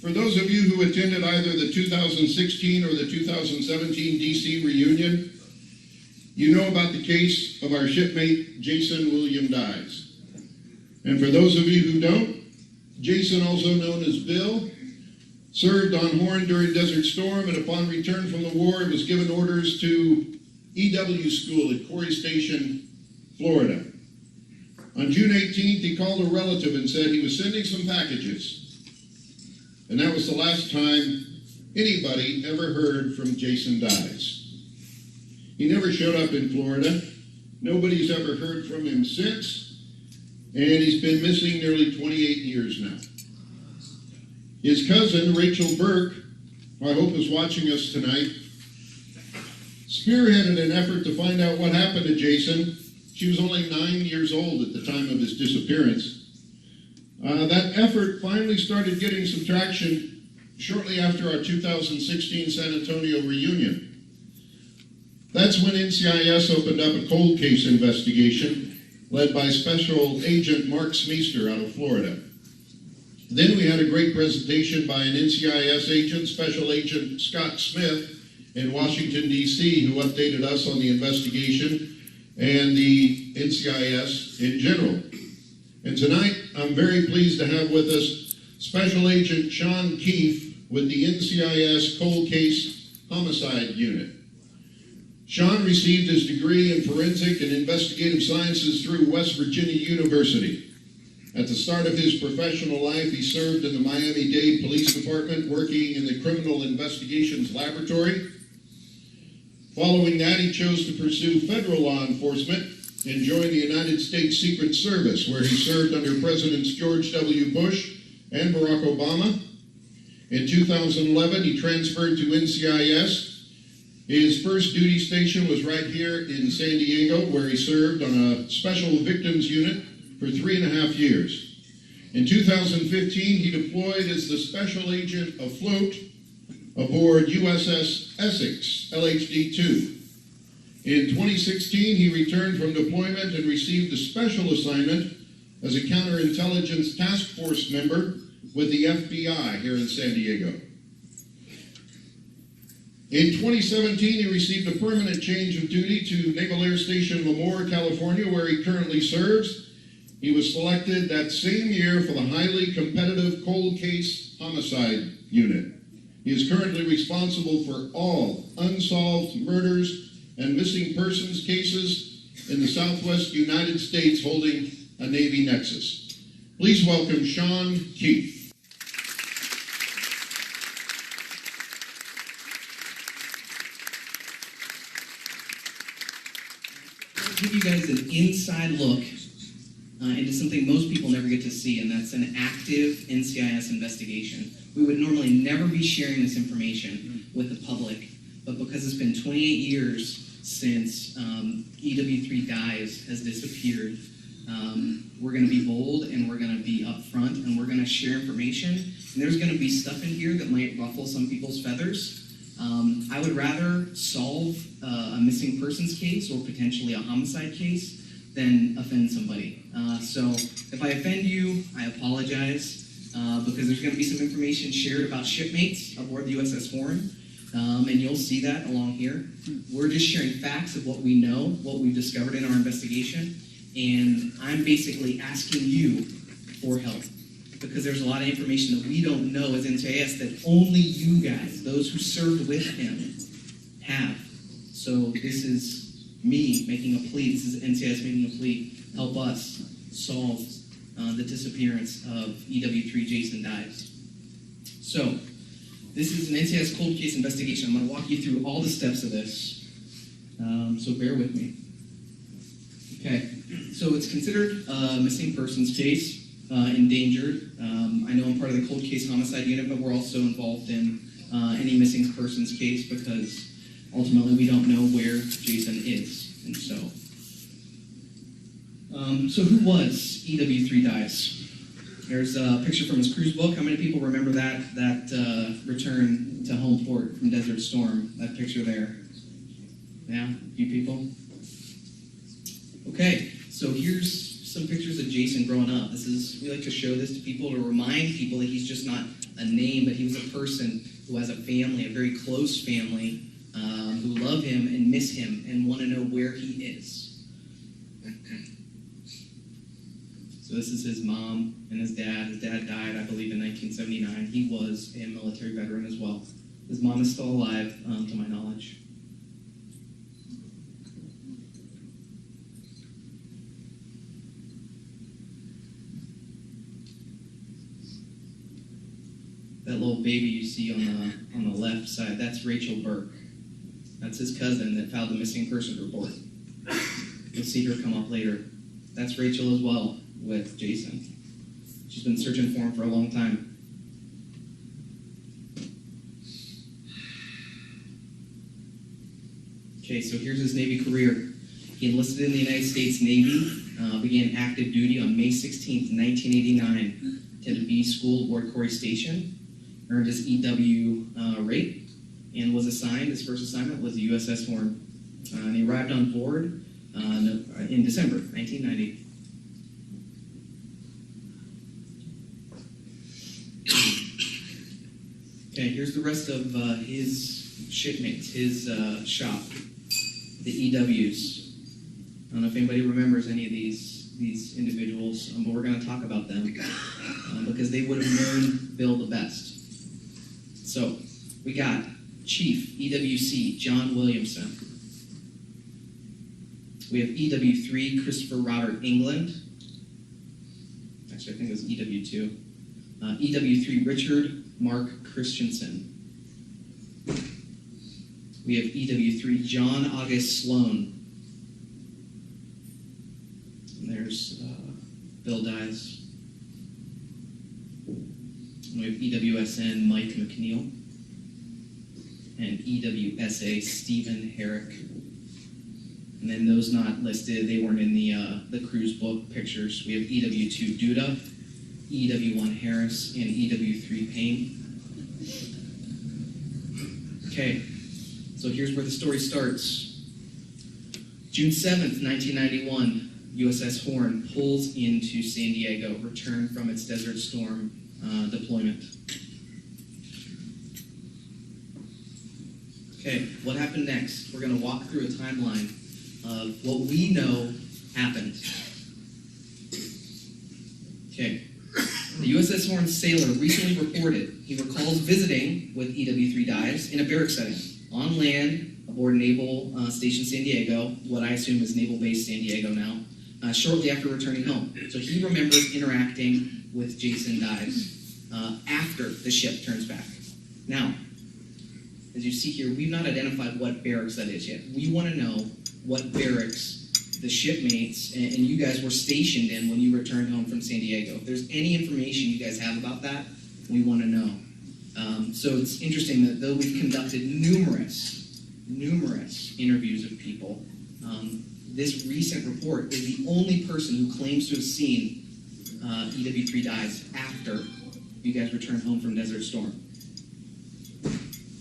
For those of you who attended either the 2016 or the 2017 DC reunion, you know about the case of our shipmate, Jason William Dyes. And for those of you who don't, Jason, also known as Bill, served on Horne during Desert Storm, and upon return from the war, was given orders to EW school at Corry Station, Florida. On June 18th, he called a relative and said he was sending some packages. And that was the last time anybody ever heard from Jason Dyes. He never showed up in Florida. Nobody's ever heard from him since. And he's been missing nearly 28 years now. His cousin, Rachel Burke, who I hope is watching us tonight, spearheaded an effort to find out what happened to Jason. She was only 9 years old at the time of his disappearance. That effort finally started getting some traction shortly after our 2016 San Antonio reunion. That's when NCIS opened up a cold case investigation led by Special Agent Mark Smeester out of Florida. Then we had a great presentation by an NCIS agent, Special Agent Scott Smith in Washington, D.C., who updated us on the investigation and the NCIS in general. And tonight, I'm very pleased to have with us Special Agent Sean Keefe with the NCIS Cold Case Homicide Unit. Sean received his degree in Forensic and Investigative Sciences through West Virginia University. At the start of his professional life, he served in the Miami-Dade Police Department, working in the Criminal Investigations Laboratory. Following that, he chose to pursue federal law enforcement and joined the United States Secret Service, where he served under Presidents George W. Bush and Barack Obama. In 2011, he transferred to NCIS. His first duty station was right here in San Diego, where he served on a Special Victims Unit for 3.5 years. In 2015, he deployed as the Special Agent Afloat aboard USS Essex, LHD-2. In 2016, he returned from deployment and received a special assignment as a counterintelligence task force member with the FBI here in San Diego. In 2017, he received a permanent change of duty to Naval Air Station Lemoore, California, where he currently serves. He was selected that same year for the highly competitive Cold Case Homicide Unit. He is currently responsible for all unsolved murders and missing persons cases in the Southwest United States holding a Navy nexus. Please welcome Sean Keefe. I'll give you guys an inside look into something most people never get to see, and that's an active NCIS investigation. We would normally never be sharing this information with the public, but because it's been 28 years since EW3 Dyes has disappeared, we're going to be bold and we're going to be upfront and we're going to share information. And there's going to be stuff in here that might ruffle some people's feathers. I would rather solve a missing persons case or potentially a homicide case than offend somebody. So if I offend you, I apologize, because there's going to be some information shared about shipmates aboard the USS Horne. And you'll see that along here. We're just sharing facts of what we know, what we've discovered in our investigation, and I'm basically asking you for help, because there's a lot of information that we don't know as NCIS that only you guys, those who served with him, have. So this is me making a plea, this is NCIS making a plea. Help us solve the disappearance of EW3 Jason Dyes. So, this is an NCIS cold case investigation. I'm going to walk you through all the steps of this, so bear with me. Okay, so it's considered a missing persons case, endangered. I know I'm part of the cold case homicide unit, but we're also involved in any missing persons case because ultimately we don't know where Jason is. And so who was EW3 Dyes? There's a picture from his cruise book. How many people remember that return to home port from Desert Storm? That picture there. Yeah, a few people. Okay, so here's some pictures of Jason growing up. We like to show this to people to remind people that he's just not a name, but he was a person who has a family, a very close family, who love him and miss him and want to know where he is. So this is his mom and his dad. His dad died, I believe, in 1979. He was a military veteran as well. His mom is still alive, to my knowledge. That little baby you see on the left side, that's Rachel Burke. That's his cousin that filed the missing persons report. You'll see her come up later. That's Rachel as well with Jason. She's been searching for him for a long time. Okay, so here's his Navy career. He enlisted in the United States Navy, began active duty on May 16th, 1989, attended B School aboard Corry Station, earned his EW rate, and was assigned, his first assignment was the USS Horne. And he arrived on board in December 1990. Okay, here's the rest of his shipmates, his shop, the EWs. I don't know if anybody remembers any of these individuals, but we're going to talk about them because they would have known Bill the best. So, we got Chief EWC John Williamson. We have EW3 Christopher Robert England. Actually, I think it was EW2. EW3 Richard Mark Christensen. We have EW3 John August Sloan. And there's Bill Dyes. And we have EWSN Mike McNeil. And EWSA Stephen Herrick. And then those not listed, they weren't in the cruise book pictures. We have EW2 Duda, EW1 Harris, and EW3 Payne. Okay, so here's where the story starts. June 7th, 1991, USS Horne pulls into San Diego, returned from its Desert Storm deployment. Okay, what happened next? We're going to walk through a timeline of what we know happened. Okay, the USS Horne sailor recently reported he recalls visiting with EW3 dives in a barrack setting on land aboard Naval Station San Diego, what I assume is Naval Base San Diego now, shortly after returning home. So he remembers interacting with Jason Dives after the ship turns back. Now, as you see here, we've not identified what barracks that is yet. We want to know what barracks the shipmates and you guys were stationed in when you returned home from San Diego. If there's any information you guys have about that, we want to know. So it's interesting that though we've conducted numerous interviews of people, this recent report is the only person who claims to have seen EW3 dives after you guys returned home from Desert Storm.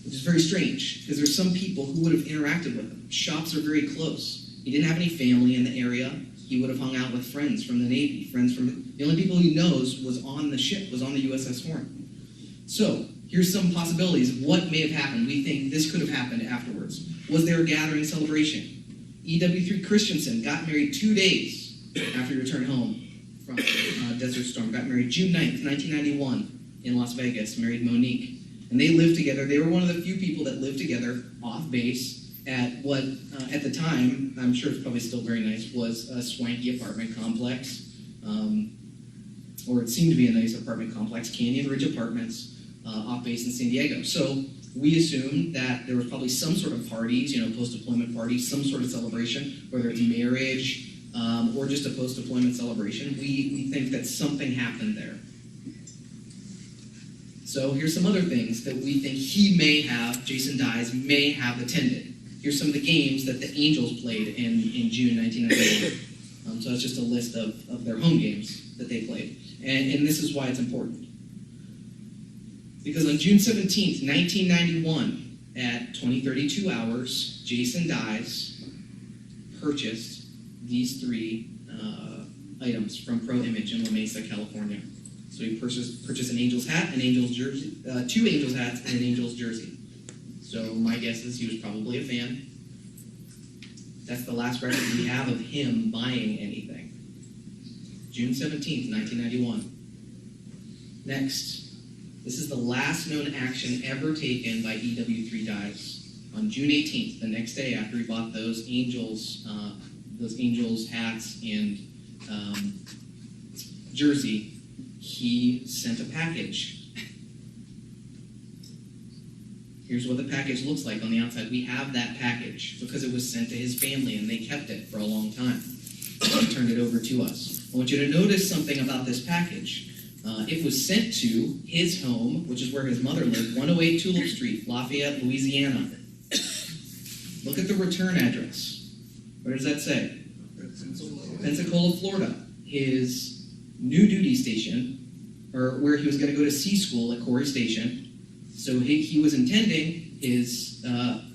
Which is very strange, because there's some people who would have interacted with him. Shops are very close. He didn't have any family in the area. He would have hung out with friends from the Navy, the only people he knows was on the ship, was on the USS Horne. So, here's some possibilities of what may have happened. We think this could have happened afterwards. Was there a gathering celebration? EW3 Christensen got married 2 days after he returned home from Desert Storm. Got married June 9th, 1991 in Las Vegas, married Monique. And they lived together. They were one of the few people that lived together off base at what, at the time, I'm sure it's probably still very nice, was a swanky apartment complex. Or it seemed to be a nice apartment complex, Canyon Ridge Apartments, off base in San Diego. So we assumed that there was probably some sort of parties, post-deployment parties, some sort of celebration, whether it's marriage or just a post-deployment celebration. We think that something happened there. So here's some other things that we think Jason Dives may have attended. Here's some of the games that the Angels played in June 1991. So that's just a list of their home games that they played. And this is why it's important. Because on June 17th, 1991, at 20:32 hours, Jason Dives purchased these three items from Pro Image in La Mesa, California. So he purchased an Angel's hat, an Angel's jersey, 2 Angel's hats, and an Angel's jersey. So my guess is he was probably a fan. That's the last record we have of him buying anything. June 17th, 1991. Next, this is the last known action ever taken by EW3 Dives. On June 18th, the next day after he bought those Angels hats and jersey, he sent a package. Here's what the package looks like on the outside. We have that package because it was sent to his family and they kept it for a long time. They turned it over to us. I want you to notice something about this package. It was sent to his home, which is where his mother lived, 108 Tulip Street, Lafayette, Louisiana. Look at the return address. What does that say? Pensacola, Florida. His new duty station, or where he was going to go to sea school at Corry Station. So he was intending his,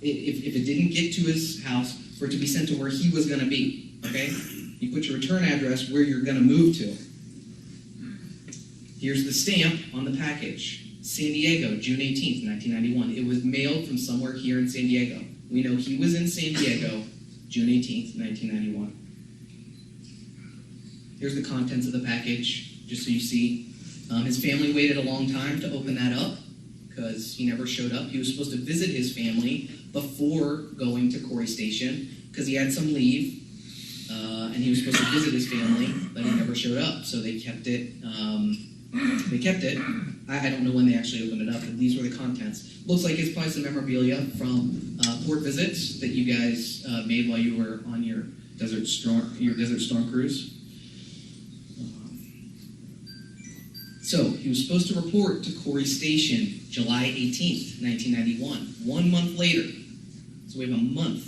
if it didn't get to his house, for it to be sent to where he was going to be, okay? You put your return address where you're going to move to. Here's the stamp on the package. San Diego, June 18th, 1991. It was mailed from somewhere here in San Diego. We know he was in San Diego, June 18th, 1991. Here's the contents of the package, just so you see. His family waited a long time to open that up because he never showed up. He was supposed to visit his family before going to Corry Station because he had some leave, and he was supposed to visit his family, but he never showed up. So they kept it. I don't know when they actually opened it up, but these were the contents. Looks like it's probably some memorabilia from port visits that you guys made while you were on your Desert Storm cruise. So he was supposed to report to Corry Station July 18th, 1991. 1 month later, so we have a month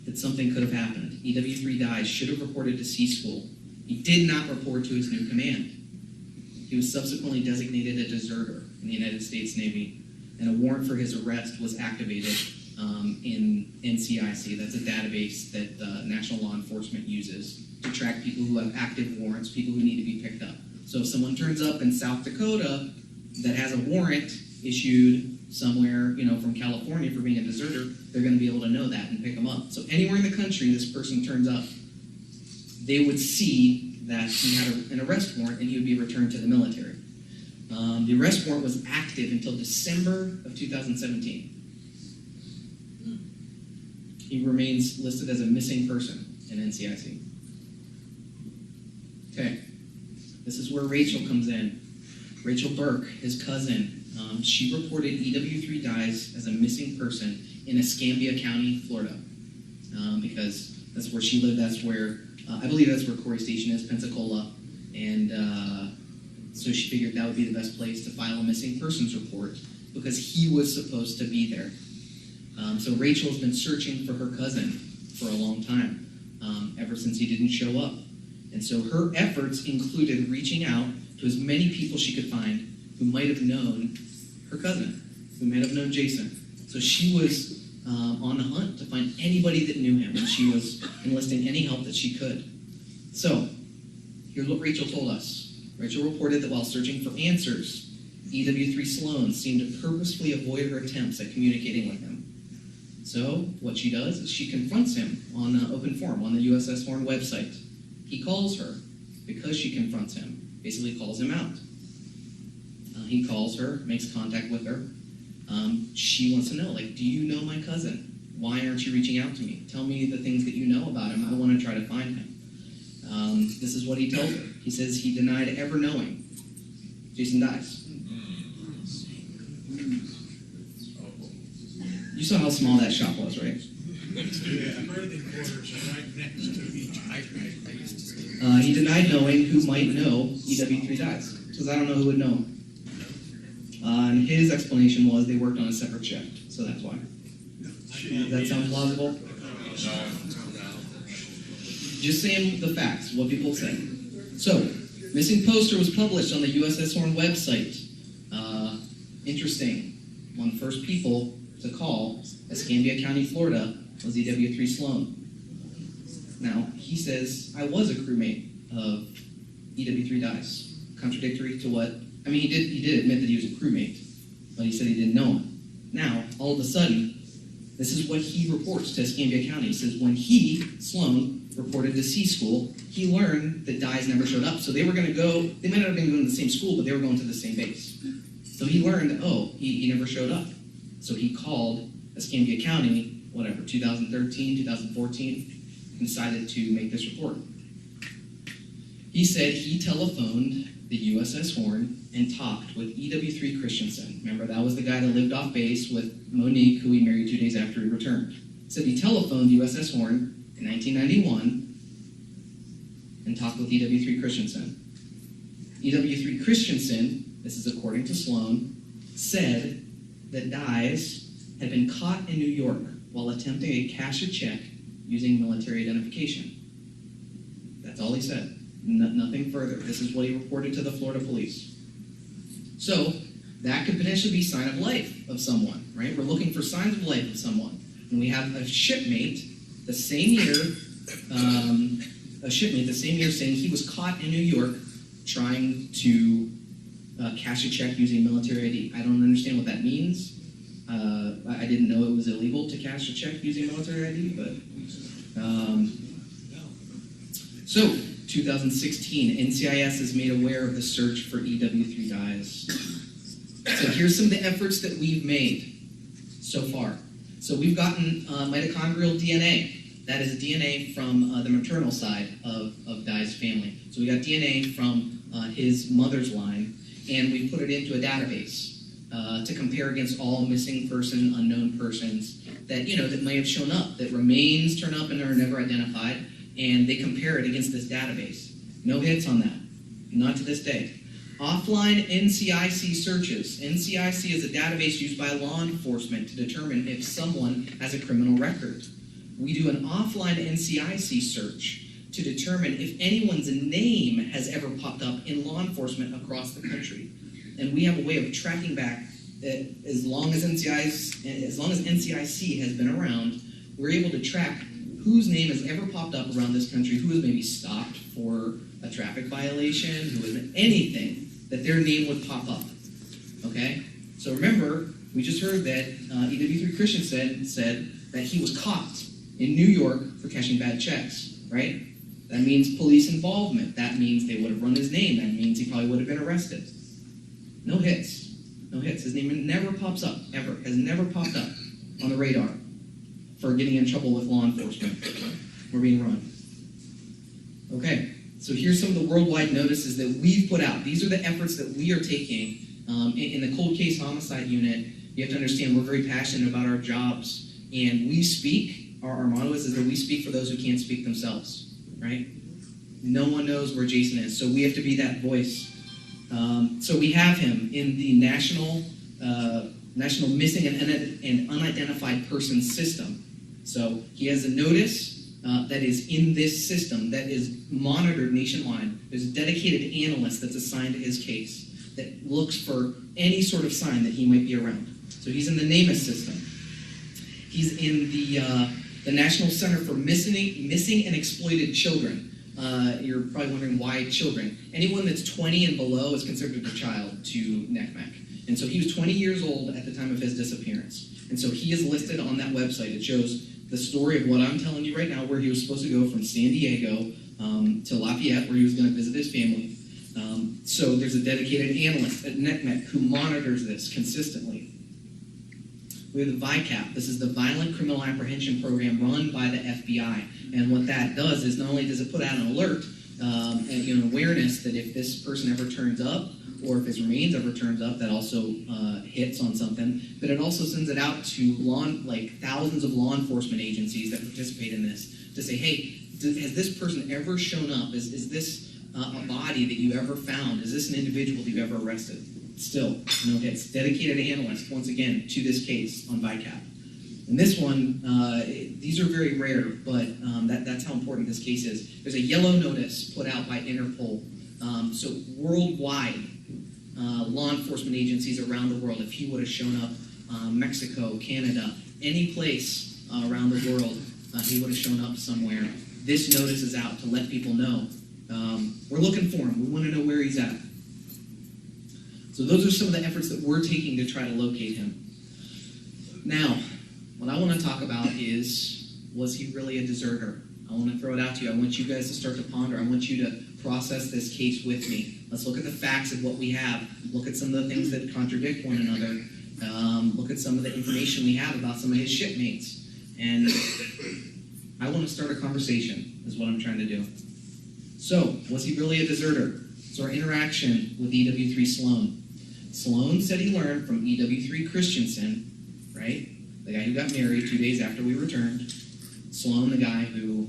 that something could have happened. EW3 Dives should have reported to sea school. He did not report to his new command. He was subsequently designated a deserter in the United States Navy, and a warrant for his arrest was activated in NCIS. That's a database that national law enforcement uses to track people who have active warrants, people who need to be picked up. So if someone turns up in South Dakota that has a warrant issued somewhere, from California for being a deserter, they're going to be able to know that and pick them up. So anywhere in the country this person turns up, they would see that he had an arrest warrant and he would be returned to the military. The arrest warrant was active until December of 2017. He remains listed as a missing person in NCIC. Okay, this is where Rachel comes in. Rachel Burke, his cousin, she reported EW3 Dives as a missing person in Escambia County, Florida, because that's where she lived. That's where I believe that's where Corry Station is, Pensacola, and so she figured that would be the best place to file a missing persons report because he was supposed to be there. So Rachel's been searching for her cousin for a long time, ever since he didn't show up. And so her efforts included reaching out to as many people she could find who might have known her cousin, who might have known Jason. So she was on the hunt to find anybody that knew him, and she was enlisting any help that she could. So here's what Rachel told us. Rachel reported that while searching for answers, EW3 Sloan seemed to purposefully avoid her attempts at communicating with him. So what she does is she confronts him on an open forum on the USS Horne website. He calls her because she confronts him, basically calls him out. He calls her, makes contact with her. She wants to know, do you know my cousin? Why aren't you reaching out to me? Tell me the things that you know about him. I want to try to find him. This is what he told her. He says he denied ever knowing Jason Dives. You saw how small that shop was, right? He denied knowing who might know EW3 Dives, because I don't know who would know him. And his explanation was they worked on a separate shift, so that's why. Does that sound plausible? Just saying the facts, what people say. So, missing poster was published on the USS Horne website. Interesting. One of the first people to call Escambia County, Florida, was EW3 Sloan. Now, he says, I was a crewmate of EW3 dies. Contradictory to what, I mean, he did admit that he was a crewmate, but he said he didn't know him. Now, all of a sudden, this is what he reports to Escambia County. He says when he, Sloan, reported to C School, he learned that Dyes never showed up. So they were going to go, they might not have been going to the same school, but they were going to the same base. So he learned, oh, he never showed up. So he called Escambia County, whatever, 2013, 2014, and decided to make this report. He said he telephoned the USS Horne and talked with EW3 Christensen. Remember, that was the guy that lived off base with Monique, who he married 2 days after he returned. Said he telephoned USS Horne in 1991 and talked with EW3 Christensen. EW3 Christensen, this is according to Sloan, said that Dyes had been caught in New York while attempting to cash a check using military identification. That's all he said. Nothing further. This is what he reported to the Florida police. So, that could potentially be sign of life of someone, right? We're looking for signs of life of someone. And we have a shipmate the same year saying he was caught in New York trying to cash a check using military ID. I don't understand what that means. I didn't know it was illegal to cash a check using military ID, but... So, 2016, NCIS is made aware of the search for EW3 Dyes. So here's some of the efforts that we've made so far. So we've gotten mitochondrial DNA. That is DNA from the maternal side of Dyes' family. So we got DNA from his mother's line, and we put it into a database to compare against all missing person, unknown persons that, that may have shown up, that remains turn up and are never identified, and they compare it against this database. No hits on that, not to this day. Offline NCIC searches. NCIC is a database used by law enforcement to determine if someone has a criminal record. We do an offline NCIC search to determine if anyone's name has ever popped up in law enforcement across the country. And we have a way of tracking back that as long as NCIC has been around, we're able to track whose name has ever popped up around this country, who has maybe stopped for a traffic violation, who has anything, that their name would pop up, okay? So remember, we just heard that EW3 Christensen said that he was caught in New York for cashing bad checks, right? That means police involvement. That means they would have run his name. That means he probably would have been arrested. No hits. No hits. His name never pops up, ever. Has never popped up on the radar for getting in trouble with law enforcement or being run. Okay, so here's some of the worldwide notices that we've put out. These are the efforts that we are taking in the cold case homicide unit. You have to understand we're very passionate about our jobs, and we speak. Our motto is that we speak for those who can't speak themselves, right? No one knows where Jason is, so we have to be that voice. So we have him in the National Missing and Unidentified Persons System. So he has a notice that is in this system that is monitored nationwide. There's a dedicated analyst that's assigned to his case that looks for any sort of sign that he might be around. So he's in the NAMUS system. He's in the National Center for Missing and Exploited Children. You're probably wondering why children. Anyone that's 20 and below is considered a child to NCMEC. And so he was 20 years old at the time of his disappearance. And so he is listed on that website. It shows the story of what I'm telling you right now, where he was supposed to go from San Diego to Lafayette, where he was going to visit his family. So there's a dedicated analyst at NCMEC who monitors this consistently. We have the VICAP. This is the Violent Criminal Apprehension Program run by the FBI. And what that does is not only does it put out an alert and an awareness that if this person ever turns up, or if his remains ever turns up, that also hits on something, but it also sends it out to thousands of law enforcement agencies that participate in this to say, hey, has this person ever shown up? Is this a body that you ever found? Is this an individual that you ever arrested? Still, no hits. Dedicated analyst, once again, to this case on VICAP. And this one, these are very rare, but that's how important this case is. There's a yellow notice put out by Interpol. So worldwide, law enforcement agencies around the world, if he would have shown up, Mexico, Canada, any place around the world, he would have shown up somewhere. This notice is out to let people know We're looking for him. We want to know where he's at. So those are some of the efforts that we're taking to try to locate him. Now, what I want to talk about is, was he really a deserter? I want to throw it out to you. I want you guys to start to ponder. I want you to process this case with me. Let's look at the facts of what we have. Look at some of the things that contradict one another. Look at some of the information we have about some of his shipmates. And I want to start a conversation, is what I'm trying to do. So, was he really a deserter? So our interaction with EW3 Sloan. Sloan said he learned from EW3 Christensen, right? The guy who got married 2 days after we returned. Sloan, the guy who,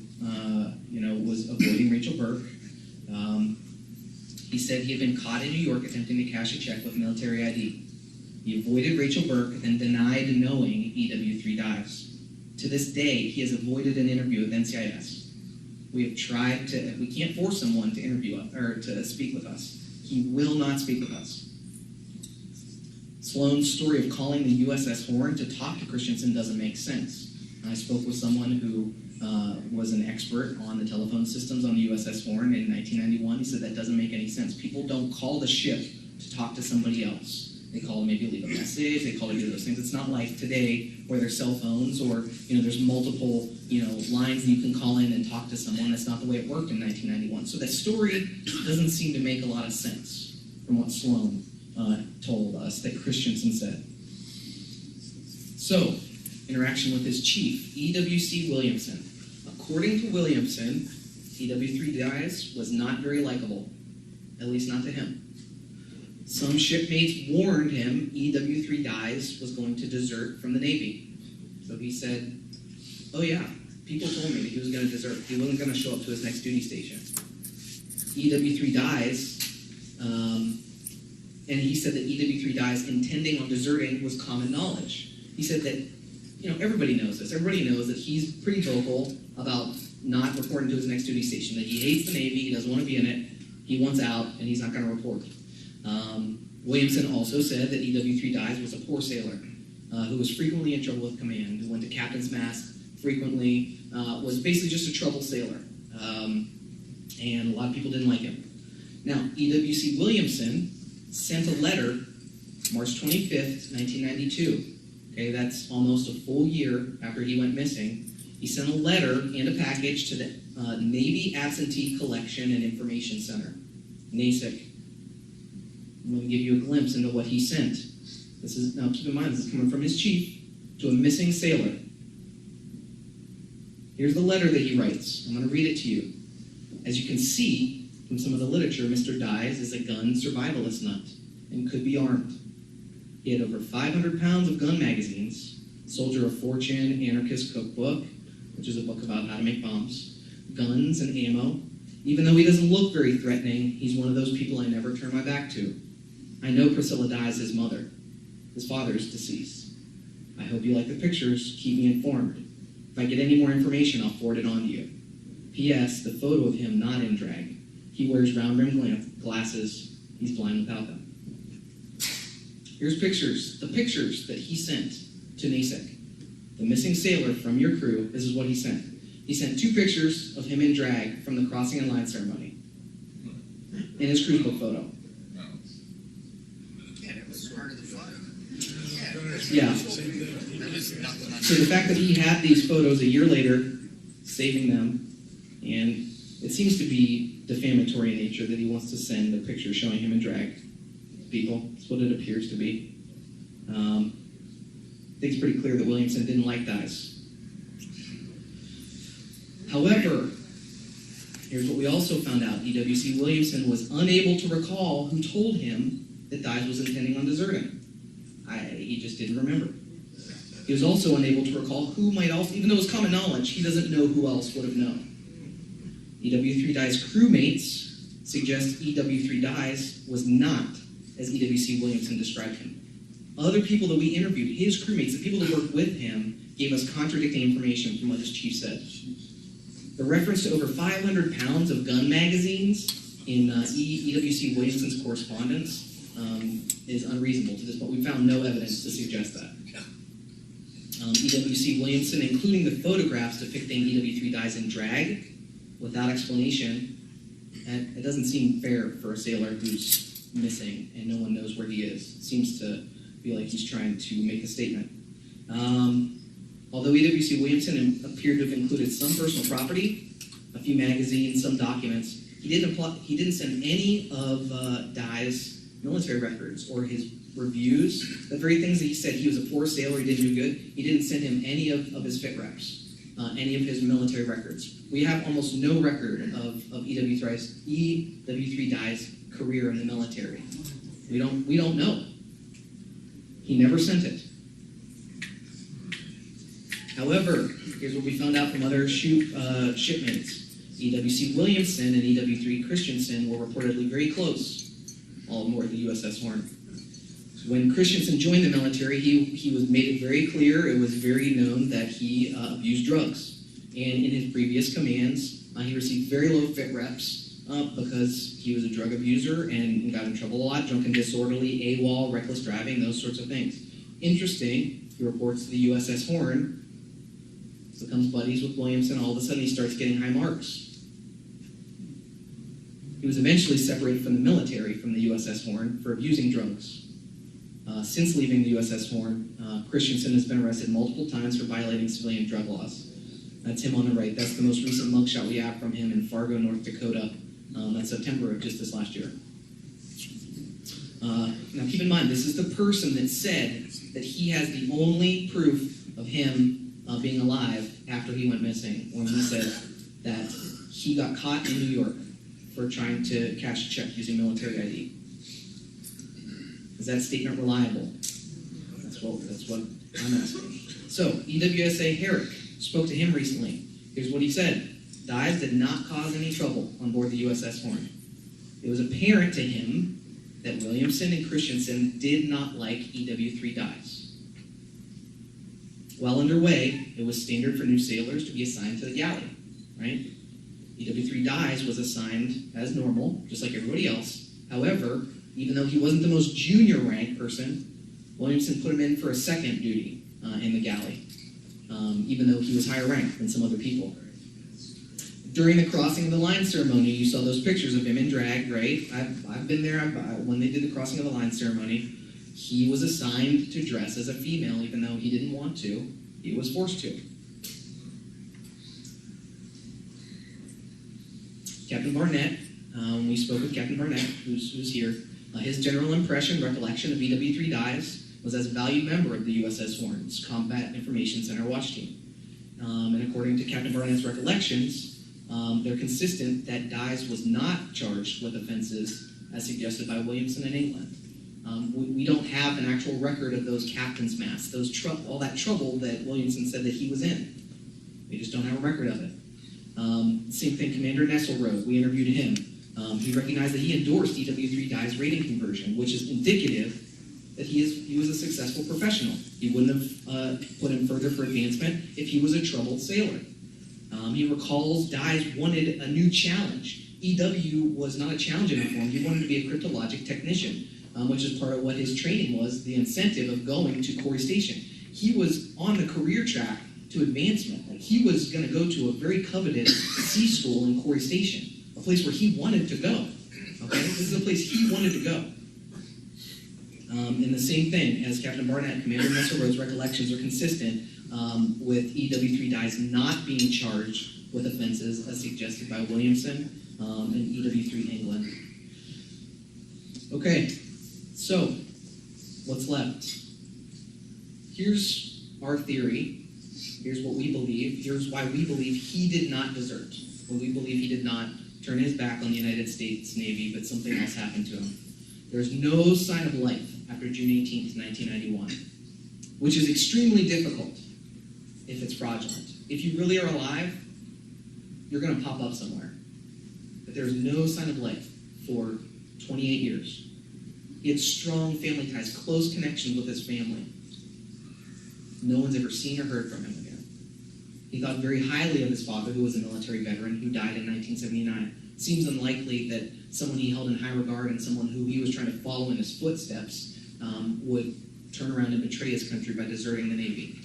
was avoiding Rachel Burke. He said he had been caught in New York attempting to cash a check with military ID. He avoided Rachel Burke, then denied knowing EW3 dives. To this day, he has avoided an interview with NCIS. We have tried to, we can't force someone to interview us, or to speak with us. He will not speak with us. Sloan's story of calling the USS Horne to talk to Christensen doesn't make sense. I spoke with someone who was an expert on the telephone systems on the USS Horne in 1991. He said that doesn't make any sense. People don't call the ship to talk to somebody else. They call to maybe leave a message, they call to do those things. It's not like today where there's cell phones or there's multiple lines that you can call in and talk to someone. That's not the way it worked in 1991. So that story doesn't seem to make a lot of sense from what Sloan told us that Christensen said. So, interaction with his chief, E.W.C. Williamson. According to Williamson, EW3 Dives was not very likable, at least not to him. Some shipmates warned him EW3 Dives was going to desert from the Navy. So he said, oh yeah, people told me that he was going to desert. He wasn't going to show up to his next duty station. EW3 Dives, and he said that EW3 Dives intending on deserting was common knowledge. He said that everybody knows this. Everybody knows that he's pretty vocal about not reporting to his next duty station, that he hates the Navy, he doesn't want to be in it, he wants out, and he's not going to report. Williamson also said that EW3 Dives was a poor sailor who was frequently in trouble with command, who went to captain's mast frequently, was basically just a trouble sailor. And a lot of people didn't like him. Now, EWC Williamson sent a letter March 25th, 1992. Okay, that's almost a full year after he went missing. He sent a letter and a package to the Navy Absentee Collection and Information Center, NASIC. I'm going to give you a glimpse into what he sent. This is, now keep in mind, this is coming from his chief to a missing sailor. Here's the letter that he writes. I'm going to read it to you. As you can see from some of the literature, Mr. Dives is a gun survivalist nut and could be armed. He had over 500 pounds of gun magazines, Soldier of Fortune, Anarchist Cookbook, which is a book about how to make bombs, guns and ammo. Even though he doesn't look very threatening, he's one of those people I never turn my back to. I know Priscilla Dye is his mother. His father is deceased. I hope you like the pictures. Keep me informed. If I get any more information, I'll forward it on to you. P.S. The photo of him not in drag. He wears round-rimmed glasses. He's blind without them. Here's pictures. The pictures that he sent to NASIC. The missing sailor from your crew, this is what he sent. He sent 2 pictures of him in drag from the crossing and line ceremony in his cruise book photo. Yeah, that was part of the fun. Yeah. So the fact that he had these photos a year later, saving them, and it seems to be defamatory in nature that he wants to send a picture showing him in drag. People, that's what it appears to be. I think it's pretty clear that Williamson didn't like Dives. However, here's what we also found out. EWC Williamson was unable to recall who told him that Dives was intending on deserting. He just didn't remember. He was also unable to recall who might also, even though it was common knowledge, he doesn't know who else would have known. EW3 Dives crewmates suggest EW3 Dives was not as EWC Williamson described him. Other people that we interviewed, his crewmates, the people that worked with him, gave us contradicting information from what his chief said. The reference to over 500 pounds of gun magazines in EWC Williamson's correspondence is unreasonable to this point. We found no evidence to suggest that. EWC Williamson, including the photographs depicting EW3 Dives in drag, without explanation, And it doesn't seem fair for a sailor who's missing and no one knows where he is. It seems to feel like he's trying to make a statement. Although E.W.C. Williamson appeared to have included some personal property, a few magazines, some documents, he didn't send any of Dye's military records or his reviews, the very things that he said he was a poor sailor, he didn't do good. He didn't send him any of his fit reps, any of his military records. We have almost no record of E.W.3 Dye's career in the military. We don't know. He never sent it. However, here's what we found out from other shipmates. E.W.C. Williamson and E.W.3 Christensen were reportedly very close, all aboard the USS Horne. When Christensen joined the military, he was made it very clear, it was very known that he abused drugs. And in his previous commands, he received very low fit reps because he was a drug abuser and got in trouble a lot, drunk and disorderly, AWOL, reckless driving, those sorts of things. Interesting, he reports to the USS Horne, becomes buddies with Williamson, all of a sudden he starts getting high marks. He was eventually separated from the military from the USS Horne for abusing drugs. Since leaving the USS Horne, Christensen has been arrested multiple times for violating civilian drug laws. That's him on the right. That's the most recent mugshot we have from him in Fargo, North Dakota. That's September of just this last year. Now keep in mind, this is the person that said that he has the only proof of him being alive after he went missing, when he said that he got caught in New York for trying to cash a check using military ID. Is that statement reliable? That's what I'm asking. So, EWSA Herrick spoke to him recently. Here's what he said. Dyes did not cause any trouble on board the USS Horne. It was apparent to him that Williamson and Christensen did not like EW3 Dyes. While underway, it was standard for new sailors to be assigned to the galley, right? EW3 Dyes was assigned as normal, just like everybody else. However, even though he wasn't the most junior rank person, Williamson put him in for a second duty in the galley, even though he was higher ranked than some other people. During the crossing of the line ceremony, you saw those pictures of him in drag, right? I've been there. When they did the crossing of the line ceremony, he was assigned to dress as a female, even though he didn't want to. He was forced to. Captain Barnett, we spoke with Captain Barnett, who's here. His general recollection of EW3 Dyes was as a valued member of the USS Horne's Combat Information Center watch team. And according to Captain Barnett's recollections, they're consistent that Dyes was not charged with offenses as suggested by Williamson in England. We don't have an actual record of those captain's masks, all that trouble that Williamson said that he was in. We just don't have a record of it. Same thing, Commander Nesselrode, we interviewed him. He recognized that he endorsed EW3 Dyes' rating conversion, which is indicative that he was a successful professional. He wouldn't have put him further for advancement if he was a troubled sailor. He recalls Dyes wanted a new challenge. EW was not a challenge enough for him. He wanted to be a cryptologic technician, which is part of what his training was, the incentive of going to Corry Station. He was on the career track to advancement. Like, he was going to go to a very coveted sea school in Corry Station, a place where he wanted to go. Okay, this is a place he wanted to go. And the same thing as Captain Barnett, Commander Nesselrode's recollections are consistent with EW3 Dyes not being charged with offenses as suggested by Williamson and EW3 England. Okay, so what's left? Here's our theory. Here's what we believe. Here's why we believe he did not desert. Well, we believe he did not turn his back on the United States Navy, but something else happened to him. There's no sign of life after June 18th, 1991, which is extremely difficult if it's fraudulent. If you really are alive, you're going to pop up somewhere. But there's no sign of life for 28 years. He had strong family ties, close connections with his family. No one's ever seen or heard from him again. He thought very highly of his father, who was a military veteran, who died in 1979. It seems unlikely that someone he held in high regard and someone who he was trying to follow in his footsteps would turn around and betray his country by deserting the Navy.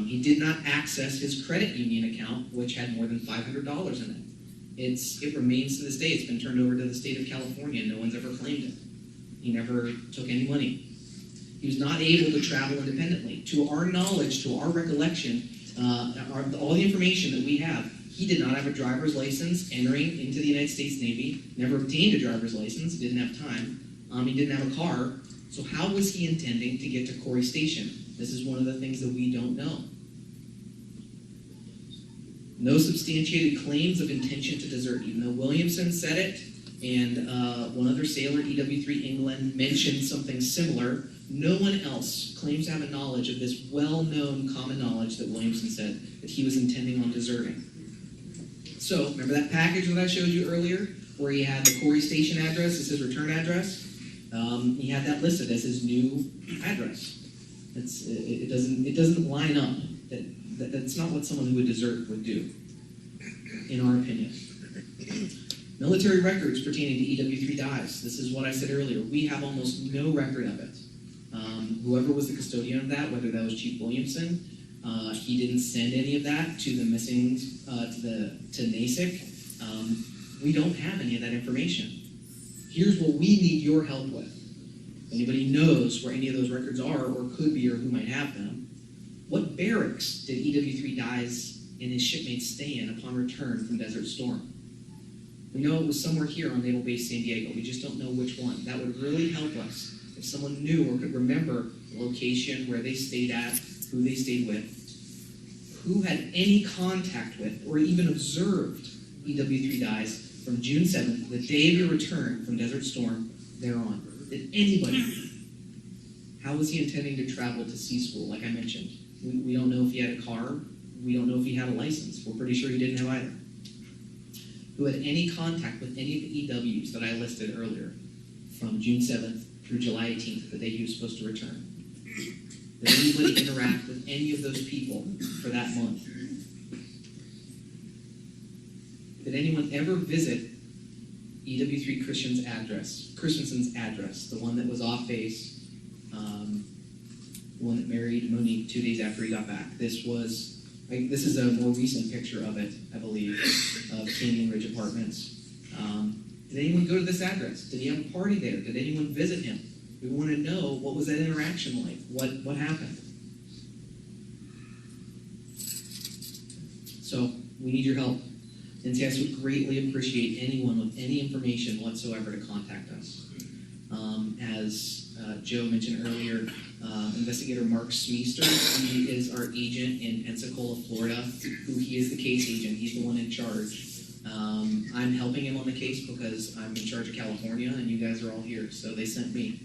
He did not access his credit union account, which had more than $500 in it. It remains to this day. It's been turned over to the state of California. No one's ever claimed it. He never took any money. He was not able to travel independently. To our knowledge, to our recollection, all the information that we have, he did not have a driver's license entering into the United States Navy, never obtained a driver's license, didn't have time, he didn't have a car. So how was he intending to get to Corry Station? This is one of the things that we don't know. No substantiated claims of intention to desert. Even though Williamson said it, and one other sailor, EW3 England, mentioned something similar, no one else claims to have a knowledge of this well-known common knowledge that Williamson said, that he was intending on deserting. So, remember that package that I showed you earlier, where he had the Corry Station address as his return address? He had that listed as his new address. It doesn't line up. That's not what someone who would desert would do, in our opinion. Military records pertaining to EW3 dives. This is what I said earlier. We have almost no record of it. Whoever was the custodian of that, whether that was Chief Williamson, he didn't send any of that to the missing, to NASIC. We don't have any of that information. Here's what we need your help with. If anybody knows where any of those records are, or could be, or who might have them, what barracks did EW3 Dies and his shipmates stay in upon return from Desert Storm? We know it was somewhere here on Naval Base San Diego. We just don't know which one. That would really help us if someone knew or could remember the location, where they stayed at, who they stayed with, who had any contact with or even observed EW3 Dies from June 7th, the day of your return from Desert Storm, thereon. Did anybody? How was he intending to travel to sea school, like I mentioned? We don't know if he had a car. We don't know if he had a license. We're pretty sure he didn't have either. Who had any contact with any of the EWs that I listed earlier from June 7th through July 18th, the day he was supposed to return? Did anybody interact with any of those people for that month? Did anyone ever visit EW3 Christensen's address, the one that was off base, the one that married Monique 2 days after he got back? This is a more recent picture of it, I believe, of Canyon Ridge Apartments. Did anyone go to this address? Did he have a party there? Did anyone visit him? We want to know, what was that interaction like? What happened? So, we need your help. NCIS would greatly appreciate anyone with any information whatsoever to contact us. As Joe mentioned earlier, Investigator Mark Smeester, he is our agent in Pensacola, Florida, he is the case agent. He's the one in charge. I'm helping him on the case because I'm in charge of California, and you guys are all here, so they sent me.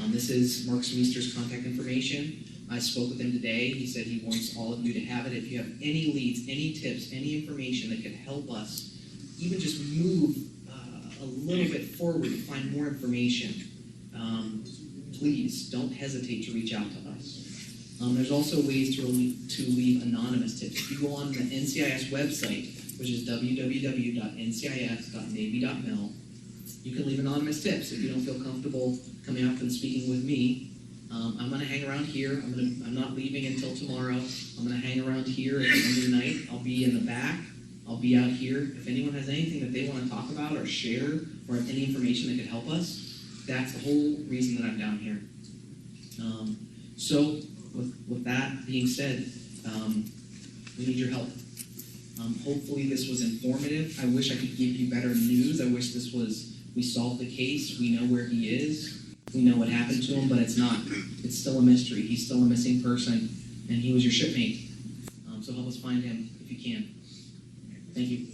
This is Mark Smeester's contact information. I spoke with him today. He said he wants all of you to have it. If you have any leads, any tips, any information that could help us, even just move a little bit forward to find more information, please don't hesitate to reach out to us. There's also ways to leave anonymous tips. If you go on the NCIS website, which is www.ncis.navy.mil, you can leave anonymous tips if you don't feel comfortable coming up and speaking with me. I'm going to hang around here. I'm not leaving until tomorrow. I'm going to hang around here at the end of the night. I'll be in the back. I'll be out here. If anyone has anything that they want to talk about or share, or any information that could help us, that's the whole reason that I'm down here. So, with that being said, we need your help. Hopefully this was informative. I wish I could give you better news. I wish we solved the case. We know where he is. We know what happened to him, but it's not. It's still a mystery. He's still a missing person, and he was your shipmate. So help us find him if you can. Thank you.